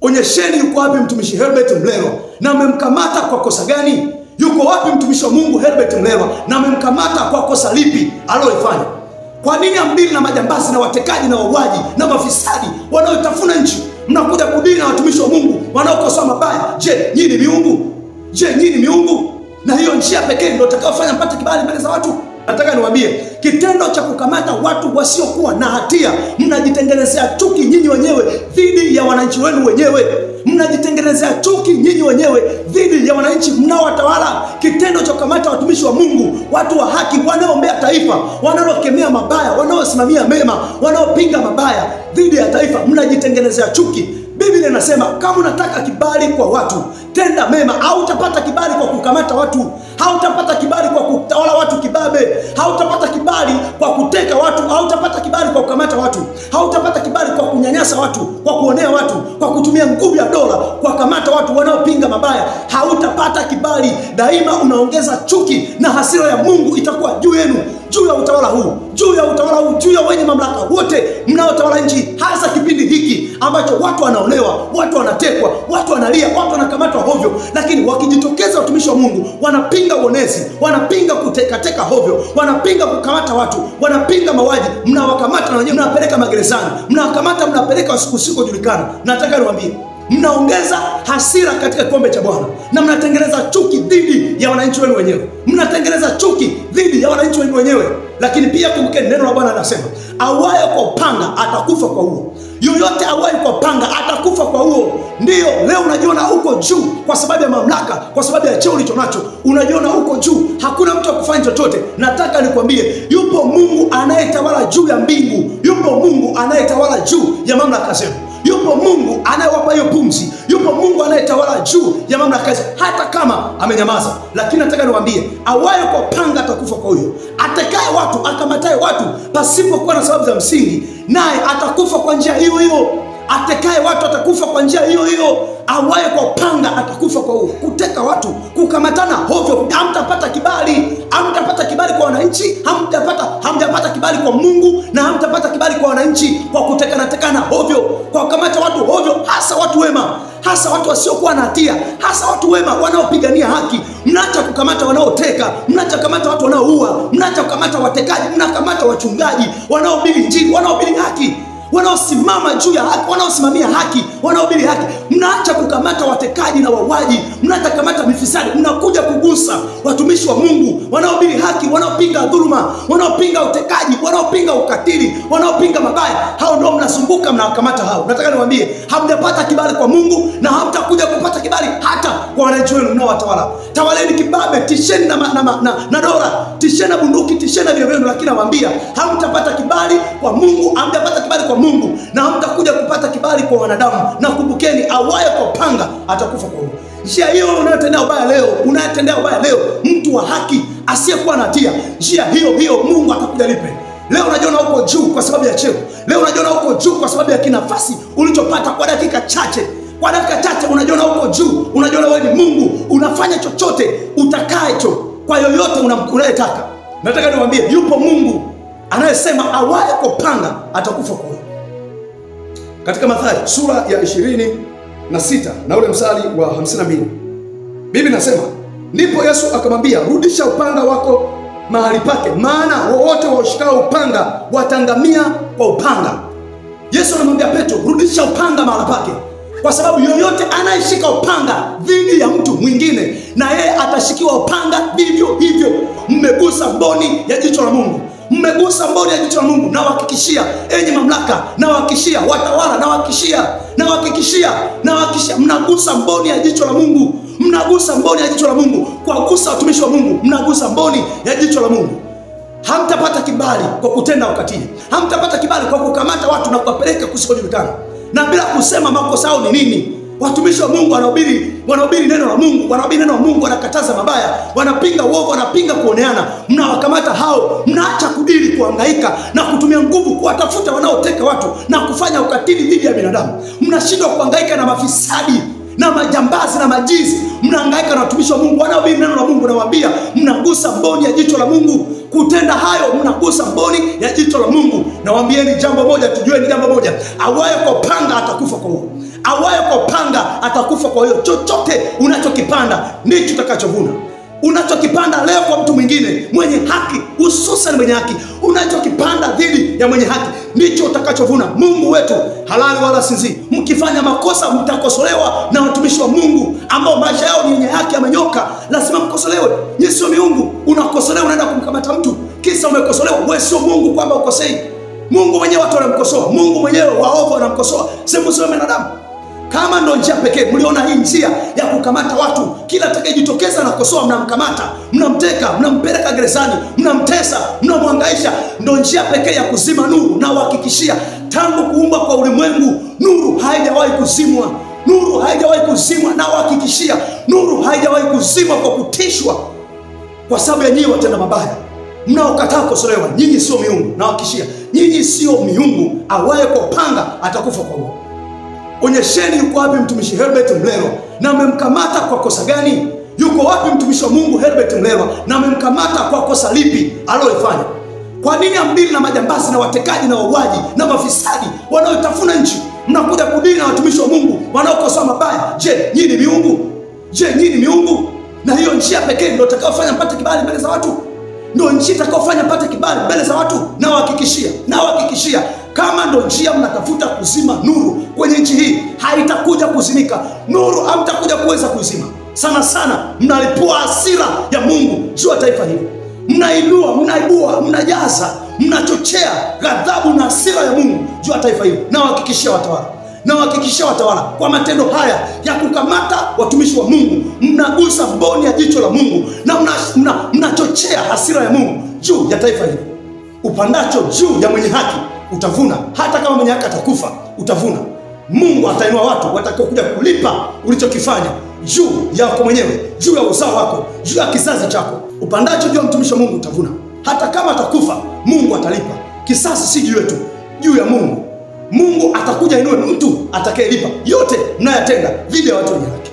onyesheni yuko wapi mtumishi Herbert Mlelwa na mmemkamata kwa kosa gani? Yuko wapi mtumishi wa Mungu Herbert Mlelwa na mmemkamata kwa kosa lipi alilofanya? Kwa nini amdili na majambazi na watekaji na wauaji na mafisadi wanaotafuna nchi? Mnakuja kudili na watumishi wa Mungu wanaokosoa mabaya. Je, nyinyi ni miungu? Je, nyinyi ni miungu? Na hiyo njia pekee ndio itakayofanya mpate kibali mbele za watu? Nataka niwaambie, kitendo cha kukamata watu wasiokuwa na hatia, mnajitengenezea chuki nyinyi wenyewe dhidi ya wananchi wenu wenyewe. Mnajitengenezea chuki nyinyi wenyewe dhidi ya wananchi mnaowatawala. Kitendo cha kukamata watumishi wa Mungu, watu wa haki, wanaoombea taifa, wanaokemea mabaya, wanaosimamia mema, wanaopinga mabaya dhidi ya taifa, mnajitengenezea chuki. Biblia inasema kama unataka kibali kwa watu, tenda mema. Hautapata kibali kwa kukamata watu, hautapata kibali kwa kutawala watu kibabe, hautapata kibali kwa kuteka watu, hautapata kibali kwa kukamata watu, hautapata kibali kwa kunyanyasa watu, kwa kuonea watu, kwa kutumia nguvu ya dola kwa kukamata watu wanaopinga mabaya. Hautapata kibali. Daima unaongeza chuki na hasira ya Mungu itakuwa juu yenu, juu ya utawala huu, juu ya wenye mamlaka wote mnaotawala nchi, hasa kipindi hiki ambacho watu wanaonewa, watu wanatekwa, watu wanalia, watu wanakamatwa hovyo. Lakini wakijitokeza watumishi wa Mungu wanapinga uonezi, wanapinga kuteka hovyo, wanapinga kukamata watu, wanapinga mauaji, mnawakamata na wenyewe mnawapeleka magerezani, mnawakamata mnapeleka usikojulikana. Nataka niwaambie, mnaongeza hasira katika kikombe cha Bwana na mnatengeneza chuki dhidi ya wananchi wenu wenyewe. Mnatengeneza chuki dhidi ya wananchi wenu wenyewe. Lakini pia kumbukeni, neno la Bwana linasema auaye kwa upanga atakufa kwa huo. Yoyote auaye kwa upanga atakufa kwa huo. Ndio leo unajiona uko juu kwa sababu ya mamlaka, kwa sababu ya cheo ulichonacho, unajiona uko juu, hakuna mtu akufanya chochote. Nataka nikwambie, yupo Mungu anayetawala juu ya mbingu, yupo Mungu anayetawala juu ya mamlaka zenu, yupo Mungu anayewapa hiyo pumzi, yupo Mungu anayetawala juu ya mamlaka zenu hata kama amenyamaza. Lakini nataka niwaambie, auaye kwa panga atakufa kwa huyo. Atekaye watu, akamataye watu pasipokuwa na sababu za msingi, naye atakufa kwa njia hiyo hiyo. Atekaye watu atakufa kwa njia hiyo hiyo. Auaye kwa panga atakufa kwa huo. Kuteka watu, kukamatana hovyo, hamtapata kibali. Hamtapata kibali kwa wananchi, hamtapata kibali kwa Mungu, na hamtapata kibali kwa wananchi kwa kutekana hovyo, kwa kukamata watu hovyo, hasa watu wema, hasa watu wasiokuwa na hatia, hasa watu wema wanaopigania haki. Mnaacha kukamata wanaoteka, mnaacha kukamata watu wanaoua, mnaacha kukamata watekaji, mnakamata wachungaji wanaohubiri Injili, wanaohubiri haki, wanaosimama juu ya haki, wanaosimamia haki, wanaohubiri haki. Mnaacha kukamata watekaji na wauaji, mnaacha kukamata mifisadi, mnakuja kugusa watumishi wa Mungu wanaohubiri haki, wanaopinga dhuluma, wanaopinga utekaji, wanaopinga ukatili, wanaopinga mabaya. Hao ndio mnazunguka mnawakamata hao. Nataka niwaambie, hamjapata kibali kwa Mungu na hamtakuja kupata kibali hata kwa wananchi wenu mnaowatawala. Tawaleni kibabe, tisheni na dola, tisheni na bunduki, tisheni na vyovyote, lakini nawaambia hamtapata kibali kwa Mungu, hamtapata kibali kwa Mungu, na hamtakuja kupata kibali kwa wanadamu. Na kumbukeni, auaye kwa panga atakufa kwa huo. Njia hiyo unayotendea ubaya leo, mtu wa haki asiyekuwa na hatia, njia hiyo Mungu atakuja lipe. Leo unajiona uko juu kwa sababu ya cheo. Leo unajiona uko juu kwa sababu ya kinafasi ulichopata kwa dakika chache. Kwa dakika chache unajiona uko juu, unajiona wewe ni Mungu, unafanya chochote utakacho kwa yoyote unayetaka. Nataka niwaambie, yupo Mungu anayesema auaye kwa panga atakufa kwa huo. Katika Mathayo sura ya 26 na ule mstari wa 52, Biblia inasema, ndipo Yesu akamwambia, rudisha upanga wako mahali pake, maana wowote waushikao upanga watangamia kwa upanga. Yesu anamwambia Petro, rudisha upanga mahali pake, kwa sababu yoyote anayeshika upanga dhidi ya mtu mwingine, na yeye atashikiwa upanga vivyo hivyo. Mmegusa mboni ya jicho la Mungu, mmegusa mboni ya jicho la Mungu. Na wahakikishia enyi mamlaka, na wahakikishia watawala, na wahakikishia mnagusa mboni ya jicho la Mungu, mnagusa mboni ya jicho la Mungu. Kwa kugusa watumishi wa Mungu, mnagusa mboni ya jicho la Mungu. Hamtapata kibali kwa kutenda ukatili, hamtapata kibali kwa kukamata watu na kuwapeleka kusikojulikana na bila kusema makosa yao ni nini. Watumishi wa Mungu wanahubiri neno la Mungu, wanakataza mabaya, wanapinga uovu, wanapinga kuoneana. Mnawakamata hao, mnaacha kudili kuhangaika na kutumia nguvu kuwatafuta wanaoteka watu na kufanya ukatili dhidi ya binadamu. Mnashindwa kuhangaika na mafisadi na majambazi na majizi, mnahangaika na watumishi wa Mungu wanaohubiri neno la Mungu. Nawaambia, mnagusa mboni ya jicho la Mungu Kutenda hayo mnagusa mboni ya jicho la Mungu. Nawaambieni jambo moja, tujueni jambo moja, awaye kwa panga atakufa kwa huo. Awaye kwa panga atakufa kwa hiyo. Chochote unachokipanda ndicho utakachovuna. Unachokipanda leo kwa mtu mwingine mwenye haki, hususan mwenye haki, unachokipanda dhidi ya mwenye haki ndicho utakachovuna. Mungu wetu halali wala sinzi. Mkifanya makosa mtakosolewa na watumishi wa Mungu ambao maisha yao ni yenye haki, amenyoka, lazima mkosolewe. Nyinyi sio miungu. Unakosolewa, unaenda kumkamata mtu kisa umekosolewa. Wewe sio Mungu kwamba ukosei. Mungu mwenyewe watu wanamkosoa. Mungu mwenyewe waovu wanamkosoa. Sema sio binadamu. Kama ndo njia pekee, mliona hii njia ya kukamata watu, kila atakayejitokeza na kukosoa mnamkamata, mnamteka, mnampeleka gerezani, mnamtesa, mnamhangaisha. Ndo njia pekee ya kuzima nuru. Na uhakikishia, tangu kuumbwa kwa ulimwengu nuru haijawahi kuzimwa. Nuru haijawahi kuzimwa. Na uhakikishia, nuru haijawahi kuzimwa kwa kutishwa kwa sababu ya nyinyi watenda mabaya mnaokataa kukosolewa. Nyinyi sio miungu. Na uhakikishia, nyinyi sio miungu. Awaye kwa panga atakufa kwa huo. Onyesheni yuko wapi mtumishi Herbert Mlelwa na mmemkamata kwa kosa gani? Yuko wapi mtumishi wa Mungu Herbert Mlelwa na mmemkamata kwa kosa lipi alilofanya? Kwa nini amdili na majambazi na watekaji na wauaji na mafisadi wanaotafuna nchi? Mnakuja kudili na watumishi wa Mungu wanaokosoa mabaya. Je, nyinyi ni miungu? Je, nyinyi ni miungu? Na hiyo njia pekee ndio itakayofanya mpate kibali mbele za watu. Ndio njia itakayofanya mpate kibali mbele za watu. Na uhakikishia, kama ndo njia mnatafuta kuzima nuru kwenye nchi hii, haitakuja kuzimika. Nuru hamtakuja kuweza kuzima. Sana sana mnalipua hasira ya Mungu juu ya taifa hili. Mnainua, mnaibua, mnajaza, mnachochea ghadhabu na hasira ya Mungu juu ya taifa hili. Na uhakikishia watawala kwa matendo haya ya kukamata watumishi wa Mungu, mnagusa mboni ya jicho la Mungu na mnachochea hasira ya Mungu juu ya taifa hili. Upandacho juu ya mwenye haki utavuna. Hata kama mwenye haki atakufa, utavuna. Mungu atainua watu watakaokuja kulipa ulichokifanya juu yako mwenyewe, juu ya uzao wako, juu ya kizazi chako. Upandacho juu ya mtumishi wa Mungu utavuna. Hata kama atakufa, Mungu atalipa. Kisasi si juu yetu, juu ya Mungu. Mungu atakuja inue mtu atakayelipa yote mnayotenda dhidi ya watu wenye haki.